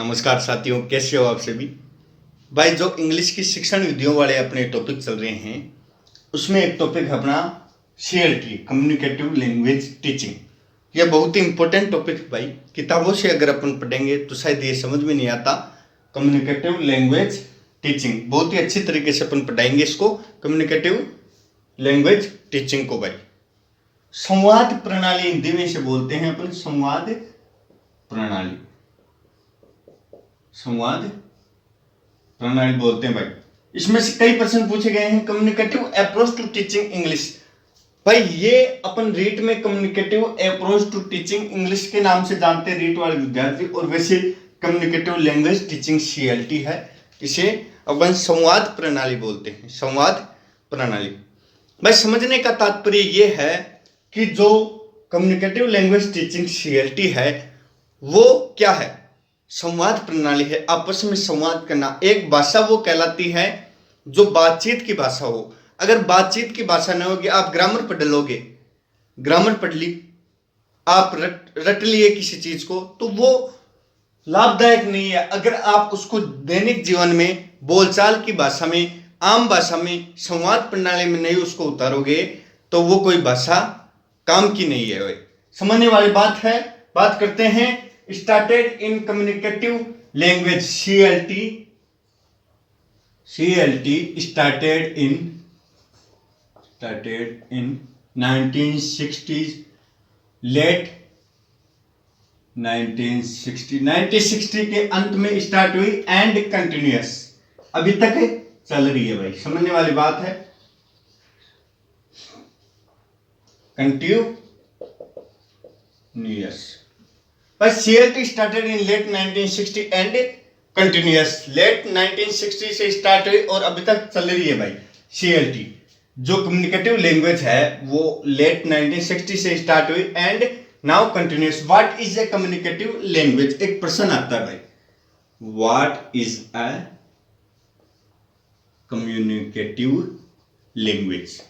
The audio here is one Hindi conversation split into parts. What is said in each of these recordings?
नमस्कार साथियों, कैसे हो आप सभी। भाई, जो इंग्लिश की शिक्षण विधियों वाले अपने टॉपिक चल रहे हैं उसमें एक टॉपिक है अपना CLT, कम्युनिकेटिव लैंग्वेज टीचिंग। यह बहुत ही इंपॉर्टेंट टॉपिक है भाई। किताबों से अगर अपन पढ़ेंगे तो शायद ये समझ में नहीं आता। कम्युनिकेटिव लैंग्वेज टीचिंग बहुत ही अच्छी तरीके से अपन पढ़ाएंगे इसको, कम्युनिकेटिव लैंग्वेज टीचिंग को। भाई, संवाद प्रणाली हिंदी में इसे बोलते हैं अपन, संवाद प्रणाली, संवाद प्रणाली बोलते हैं भाई। इसमें से कई प्रश्न पूछे गए हैं। Communicative approach to teaching English. भाई, ये अपन रीट में communicative approach to teaching English के नाम से जानते हैं रीट वाले विद्यार्थी, और वैसे कम्युनिकेटिव लैंग्वेज टीचिंग CLT है। इसे अपन संवाद प्रणाली बोलते हैं, संवाद प्रणाली। भाई, समझने का तात्पर्य यह है कि जो कम्युनिकेटिव लैंग्वेज टीचिंग CLT है वो क्या है? संवाद प्रणाली है, आपस में संवाद करना। एक भाषा वो कहलाती है जो बातचीत की भाषा हो। अगर बातचीत की भाषा न होगी, आप ग्रामर पढ़ लोगे, ग्रामर पढ़ ली, आप रट लिए किसी चीज को, तो वो लाभदायक नहीं है। अगर आप उसको दैनिक जीवन में बोलचाल की भाषा में, आम भाषा में, संवाद प्रणाली में नहीं उसको उतारोगे तो वो कोई भाषा काम की नहीं है। समझने वाली बात है। बात करते हैं started in communicative language CLT started in 1960s, late 1960 के अंत में स्टार्ट हुई एंड कंटिन्यूअस अभी तक चल रही है। भाई, समझने वाली बात है। Continuous. But CLT started in late 1960 and continuous। Late 1960 से स्टार्ट हुई और अभी तक चल रही है भाई। CLT जो कम्युनिकेटिव लैंग्वेज है वो लेट 1960 से स्टार्ट हुई and now continuous. What is a communicative language? एक प्रश्न आता है भाई, what is a communicative language?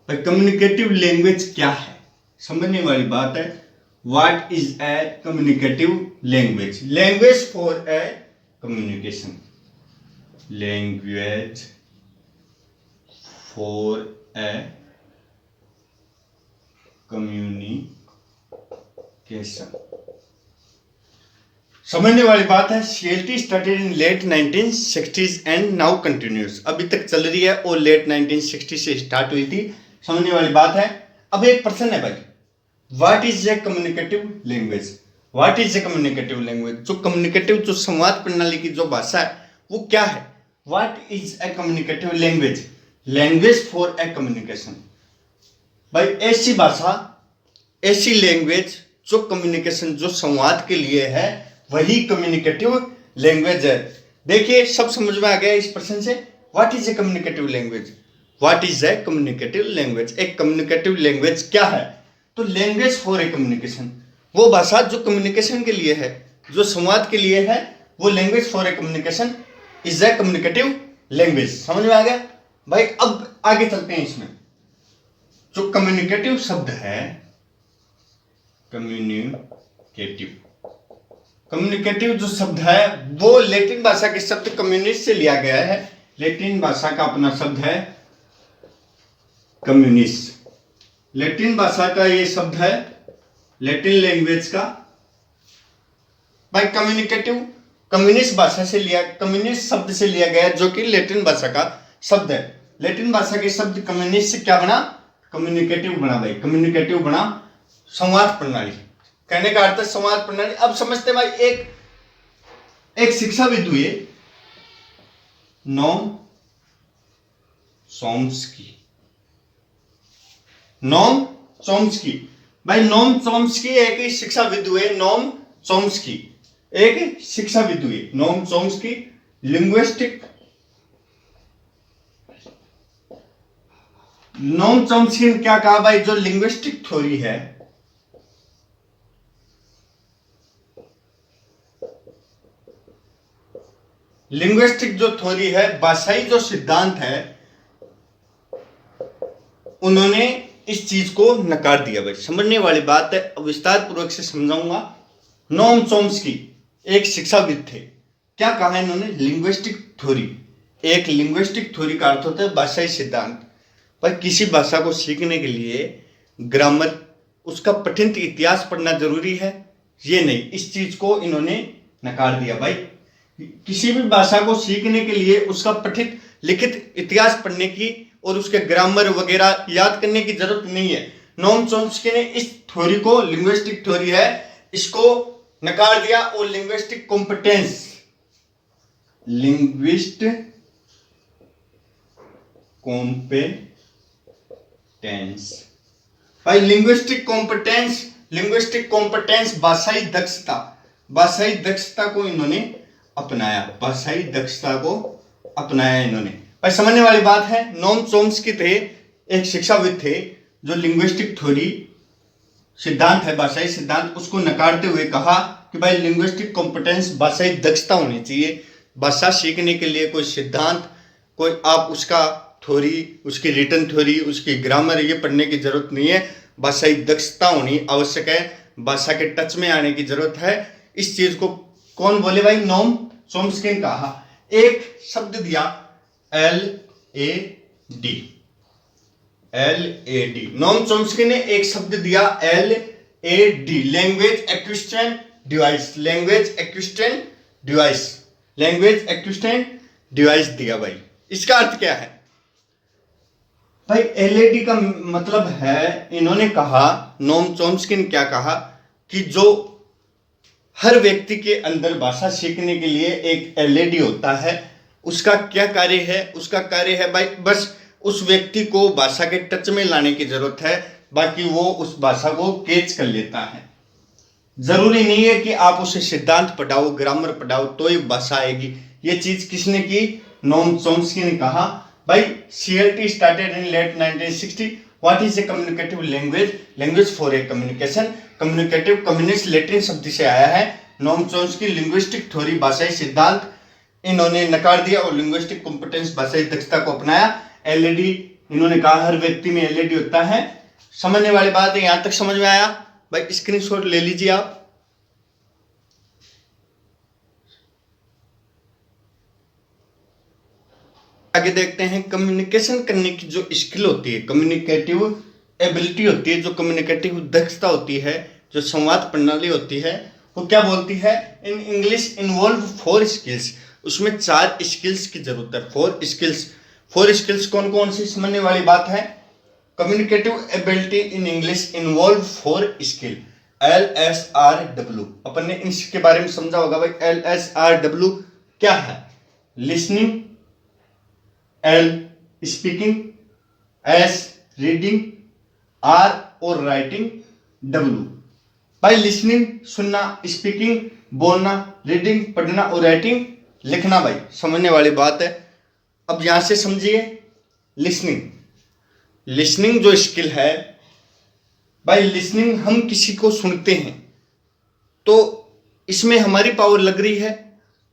भाई, कम्युनिकेटिव लैंग्वेज क्या है? समझने वाली बात है। What is a communicative language? Language for a communication. Language for a communication. समझने वाली बात है। CLT started in late 1960s and now continues। अभी तक चल रही है और लेट 1960 से स्टार्ट हुई थी। समझने वाली बात है। अब एक प्रश्न है भाई, What is a communicative language? What is a communicative language? जो कम्युनिकेटिव, जो संवाद प्रणाली की जो भाषा है वो क्या है? What is a communicative language? Language for a communication। भाई, ऐसी भाषा, ऐसी लैंग्वेज जो कम्युनिकेशन, जो संवाद के लिए है, वही कम्युनिकेटिव लैंग्वेज है। देखिए, सब समझ में आ गया इस प्रश्न से। What is a communicative language? What is a communicative language? एक कम्युनिकेटिव लैंग्वेज क्या है? तो लैंग्वेज फॉर ए कम्युनिकेशन, वो भाषा जो कम्युनिकेशन के लिए है, जो संवाद के लिए है, वो language for a communication is a communicative language. समझ में आ गया भाई। अब आगे चलते हैं। इसमें जो कम्युनिकेटिव शब्द है, कम्युनिकेटिव जो शब्द है वो लैटिन भाषा के शब्द कम्युनिस्ट से लिया गया है। लैटिन भाषा का अपना शब्द है कम्युनिस्ट। लैटिन भाषा का ये शब्द है, लैटिन लैंग्वेज का। भाई, कम्युनिकेटिव कम्युनिस्ट भाषा से लिया, कम्युनिस्ट शब्द से लिया गया जो कि लैटिन भाषा का शब्द है। लैटिन भाषा के शब्द कम्युनिस्ट से क्या बना? कम्युनिकेटिव बना भाई। कम्युनिकेटिव बना संवाद प्रणाली। कहने का अर्थ है संवाद प्रणाली। अब समझते भाई, एक शिक्षाविद हुए नोम चॉम्स्की। Noam Chomsky. भाई, नोम चॉम्स्की एक शिक्षाविद हुए। नोम चॉम्स्की एक शिक्षाविद हुए। Noam Chomsky linguistic. Noam Chomsky ने क्या कहा भाई? जो लिंग्विस्टिक थ्योरी है, लिंग्विस्टिक जो थ्योरी है, भाषाई जो सिद्धांत है, उन्होंने इस चीज को नकार दिया। भाई, समझने वाली बात है। विस्तार पूर्वक से समझाऊंगा। नोम चॉम्स्की एक शिक्षाविद थे। क्या कहा इन्होंने? Linguistic theory. एक लिंग्विस्टिक थ्योरी का अर्थ होता है भाषाई सिद्धांत। पर किसी भाषा को सीखने के लिए ग्रामर, उसका पठित इतिहास पढ़ना जरूरी है? ये नहीं, इस चीज को इन्होंने नकार दिया। भाई किसी भी भाषा को सीखने के लिए उसका पठित लिखित इतिहास पढ़ने की और उसके ग्रामर वगैरह याद करने की जरूरत नहीं है। नोम चॉम्स्की ने इस थ्योरी को, लिंग्विस्टिक थ्योरी है, इसको नकार दिया और लिंग्विस्टिक कॉम्पिटेंस, लिंग्विस्ट कॉम्पिटेंस, भाई लिंग्विस्टिक कॉम्पिटेंस भाषाई दक्षता, भाषाई दक्षता को इन्होंने अपनाया, भाषाई दक्षता को अपनाया इन्होंने। भाई समझने वाली बात है। नोम चॉम्स्की थे, एक शिक्षाविद थे, जो लिंग्विस्टिक थ्योरी सिद्धांत है, भाषाई सिद्धांत, उसको नकारते हुए कहा कि भाई लिंग्विस्टिक कॉम्पिटेंस, भाषाई दक्षता होनी चाहिए। भाषा सीखने के लिए कोई सिद्धांत, कोई आप उसका थ्योरी, उसकी रिटन थ्योरी, उसकी ग्रामर ये पढ़ने की जरूरत नहीं है। भाषाई दक्षता होनी आवश्यक है, भाषा के टच में आने की जरूरत है। इस चीज को कौन बोले? भाई नोम चॉम्स्की ने कहा। एक शब्द दिया LAD, नोम चॉम्स्की ने एक शब्द दिया LAD, language acquisition device, language acquisition device दिया। भाई इसका अर्थ क्या है? भाई LAD का मतलब है, इन्होंने कहा, नोम चॉम्स्की ने क्या कहा कि जो हर व्यक्ति के अंदर भाषा सीखने के लिए एक LAD होता है, उसका क्या कार्य है? उसका कार्य है भाई बस उस व्यक्ति को भाषा के टच में लाने की जरूरत है, बाकी वो उस भाषा को कैच कर लेता है। जरूरी नहीं है कि आप उसे सिद्धांत पढ़ाओ, ग्रामर पढ़ाओ तो ही भाषा आएगी। ये चीज किसने की? नोम चॉम्स्की ने कहा। भाई CLT started in late 1960। What is a communicative language? Language for a communication. Communicative, communist Latin शब्द से आया है। नोम चॉम्स्की लिंग्विस्टिक थ्योरी, भाषाई सिद्धांत, इन्होंने नकार दिया और लिंग्विस्टिक कॉम्पिटेंस, भाषाई दक्षता को अपनाया। LAD इन्होंने कहा हर व्यक्ति में LAD होता है। समझने वाली बात है, यहां तक समझ में आया? भाई स्क्रीनशॉट ले लीजिए आप। आगे देखते हैं। कम्युनिकेशन करने की जो स्किल होती है, कम्युनिकेटिव एबिलिटी होती है, जो कम्युनिकेटिव दक्षता होती है, जो संवाद प्रणाली होती है, वो क्या बोलती है? In English involve 4 skills. उसमें 4 स्किल्स की जरूरत है। 4 स्किल्स कौन कौन सी? समझने वाली बात है। Communicative ability in English involve 4 skill, LSRW। अपन ने इसके बारे में समझा होगा भाई। LSRW क्या है? Listening, L speaking, S reading, R और राइटिंग, W। भाई लिसनिंग सुनना, स्पीकिंग बोलना, रीडिंग पढ़ना और राइटिंग लिखना। भाई समझने वाली बात है। अब यहां से समझिए। लिसनिंग जो स्किल है भाई, लिसनिंग, हम किसी को सुनते हैं तो इसमें हमारी पावर लग रही है,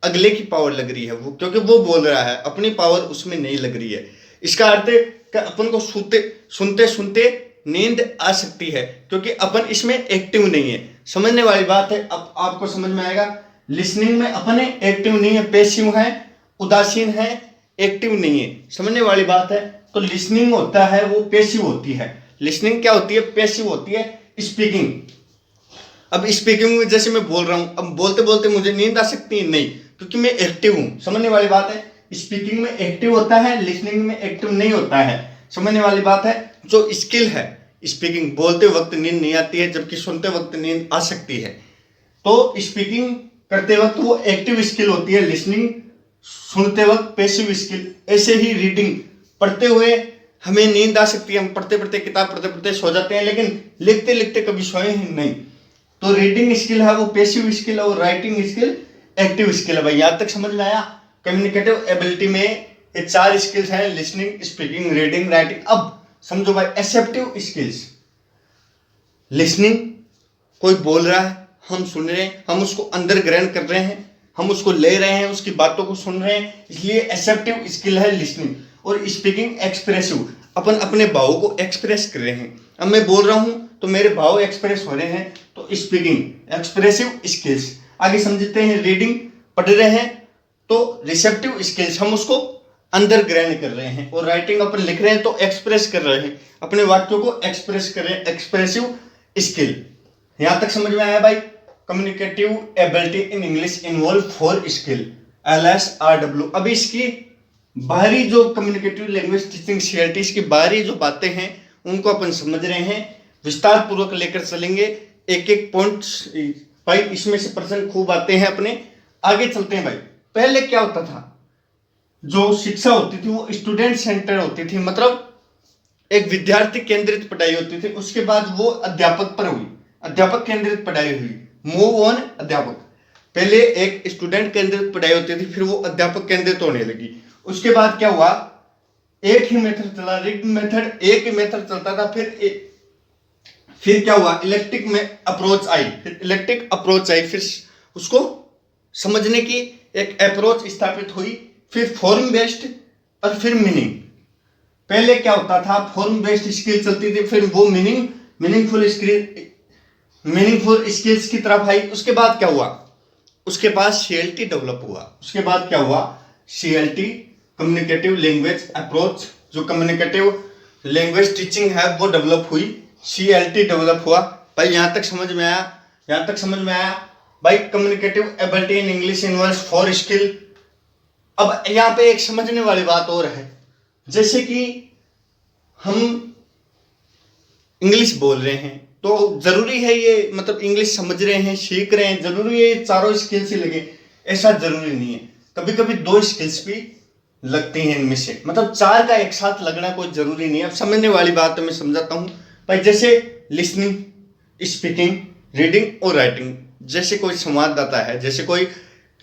अगले की पावर लग रही है, वो क्योंकि वो बोल रहा है, अपनी पावर उसमें नहीं लग रही है। इसका अर्थ है कि अपन को सुनते सुनते नींद आ सकती है क्योंकि अपन इसमें एक्टिव नहीं है। समझने वाली बात है। अब आपको समझ में आएगा। लिसनिंग में अपन एक्टिव नहीं है, पैसिव है, उदासीन है, एक्टिव नहीं है। समझने वाली बात है। तो लिसनिंग होता है वो पैसिव होती है। लिसनिंग क्या होती है? पैसिव होती है। स्पीकिंग, अब स्पीकिंग में जैसे मैं बोल रहा हूं, अब बोलते बोलते मुझे नींद आ सकती है? नहीं, क्योंकि मैं एक्टिव हूं। समझने वाली बात है। स्पीकिंग में एक्टिव होता है, लिसनिंग में एक्टिव नहीं होता है। समझने वाली बात है। जो स्किल है स्पीकिंग, बोलते वक्त नींद नहीं आती है, जबकि सुनते वक्त नींद आ सकती है। तो स्पीकिंग करते वक्त वो एक्टिव स्किल होती है, लिसनिंग सुनते वक्त पैसिव स्किल। ऐसे ही रीडिंग, पढ़ते हुए हमें नींद आ सकती है, हम पढ़ते पढ़ते, किताब पढ़ते पढ़ते सो जाते हैं, लेकिन लिखते लिखते कभी सोए ही नहीं। तो रीडिंग स्किल है वो पैसिव स्किल है और राइटिंग स्किल एक्टिव स्किल है। भाई यहां तक समझ में आया। कम्युनिकेटिव एबिलिटी में ये 4 स्किल्स हैं, लिसनिंग, स्पीकिंग, रीडिंग, राइटिंग। अब समझो भाई एसेप्टिव स्किल्स। लिसनिंग, कोई बोल रहा है, हम सुन रहे हैं, हम उसको अंदर ग्रहण कर रहे हैं, हम उसको ले रहे हैं, उसकी बातों को सुन रहे हैं, इसलिए एसेप्टिव स्किल है लिसनिंग। और स्पीकिंग एक्सप्रेसिव, अपन अपने भावों को एक्सप्रेस कर रहे हैं। अब मैं बोल रहा हूं तो मेरे भाव एक्सप्रेस हो रहे हैं, तो स्पीकिंग एक्सप्रेसिव स्किल्स। आगे समझते हैं। रीडिंग पढ़ रहे हैं तो रिसेप्टिव स्किल्स, हम उसको अंदर ग्रहण कर रहे हैं। और राइटिंग अपन लिख रहे हैं तो एक्सप्रेस कर रहे हैं, अपने वाक्यों को एक्सप्रेस कर रहे हैं, एक्सप्रेसिव स्किल। यहां तक समझ में आया भाई। Communicative ability in English involve 4 skill LSRW। अभी इसकी बाहरी जो कम्युनिकेटिव लैंग्वेज टीचिंग CLT की बाहरी जो बातें हैं उनको अपन समझ रहे हैं, विस्तार पूर्वक लेकर चलेंगे एक एक पॉइंट भाई। इसमें से प्रश्न खूब आते हैं अपने। आगे चलते हैं भाई। पहले क्या होता था, जो शिक्षा होती थी वो स्टूडेंट सेंटर होती थी, मतलब एक विद्यार्थी केंद्रित पढ़ाई होती थी। उसके बाद वो अध्यापक पर हुई, अध्यापक केंद्रित पढ़ाई हुई, मूव ऑन अध्यापक। पहले एक स्टूडेंट केंद्रित पढ़ाई होती थी, फिर वो अध्यापक केंद्रित होने लगी। उसके बाद क्या हुआ, एक ही मेथड चला, रिग्ड मेथड, एक ही मेथड चलता था। फिर क्या हुआ, इलेक्ट्रिक में अप्रोच आई, फिर उसको समझने की एक अप्रोच स्थापित हुई। फिर फॉर्म बेस्ड और फिर मीनिंग। पहले क्या होता था, फॉर्म बेस्ड स्किल चलती थी, फिर वो मीनिंगफुल स्किल्स की तरफ आई। उसके बाद क्या हुआ, उसके बाद CLT डेवलप हुआ। उसके बाद क्या हुआ, CLT कम्युनिकेटिव लैंग्वेज अप्रोच, जो कम्युनिकेटिव लैंग्वेज टीचिंग है वो डेवलप हुई, CLT डेवलप हुआ। भाई यहां तक समझ में आया भाई। Communicative ability in English involves 4 skill. अब यहां पे एक समझने वाली बात और है, जैसे कि हम इंग्लिश बोल रहे हैं तो जरूरी है ये, मतलब इंग्लिश समझ रहे हैं, सीख रहे हैं, जरूरी है ये चारों स्किल्स ही लगे, ऐसा जरूरी नहीं है। कभी कभी 2 स्किल्स भी लगती हैं इनमें से, मतलब 4 का एक साथ लगना कोई जरूरी नहीं है। अब समझने वाली बात मैं समझाता हूं भाई। जैसे लिसनिंग, स्पीकिंग, रीडिंग और राइटिंग। जैसे कोई संवाददाता है, जैसे कोई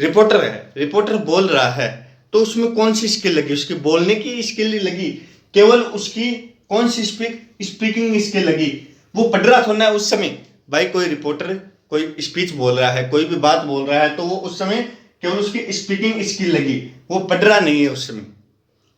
रिपोर्टर है, रिपोर्टर बोल रहा है तो उसमें कौन सी स्किल लगी, उसकी बोलने की स्किल लगी, केवल उसकी कौन सी स्पीकिंग स्किल लगी। वो पढ़ रहा था ना उस समय भाई। कोई रिपोर्टर कोई स्पीच बोल रहा है, कोई भी बात बोल रहा है तो वो उस समय केवल उसकी स्पीकिंग स्किल लगी, वो पढ़ रहा नहीं है उस समय।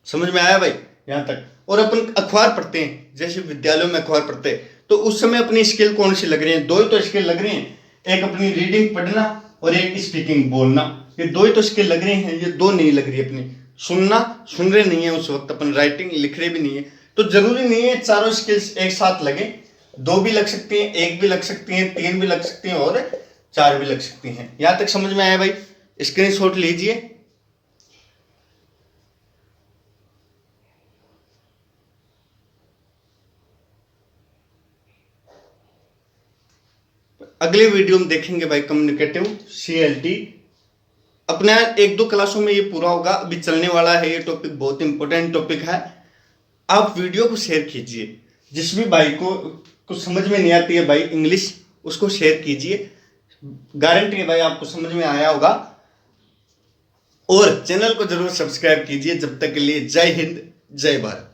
समझ में आया भाई यहां तक। और अपन अखबार पढ़ते हैं, जैसे विद्यालयों में अखबार पढ़ते हैं तो उस समय अपनी स्किल कौन सी लग रही है, 2 ही तो स्किल लग रही है, एक अपनी रीडिंग पढ़ना और एक स्पीकिंग बोलना। ये 2 ही तो स्किल लग रही हैं, ये 2 नहीं लग रही अपनी। सुन रहे नहीं है उस वक्त अपन, राइटिंग लिख रहे भी नहीं है। तो जरूरी नहीं है चारों स्किल्स एक साथ लगे, 2 भी लग सकती हैं, 1 भी लग सकती हैं, 3 भी लग सकती हैं और 4 भी लग सकती हैं। यहां तक समझ में आया भाई। स्क्रीनशॉट लीजिए। अगले वीडियो में देखेंगे भाई कम्युनिकेटिव CLT। अपने 1-2 क्लासों में ये पूरा होगा, अभी चलने वाला है ये टॉपिक, बहुत इंपॉर्टेंट टॉपिक है। आप वीडियो को शेयर कीजिए, जिस भी भाई को कुछ समझ में नहीं आती है भाई इंग्लिश, उसको शेयर कीजिए। गारंटी है भाई आपको समझ में आया होगा। और चैनल को जरूर सब्सक्राइब कीजिए। जब तक के लिए जय हिंद, जय भारत।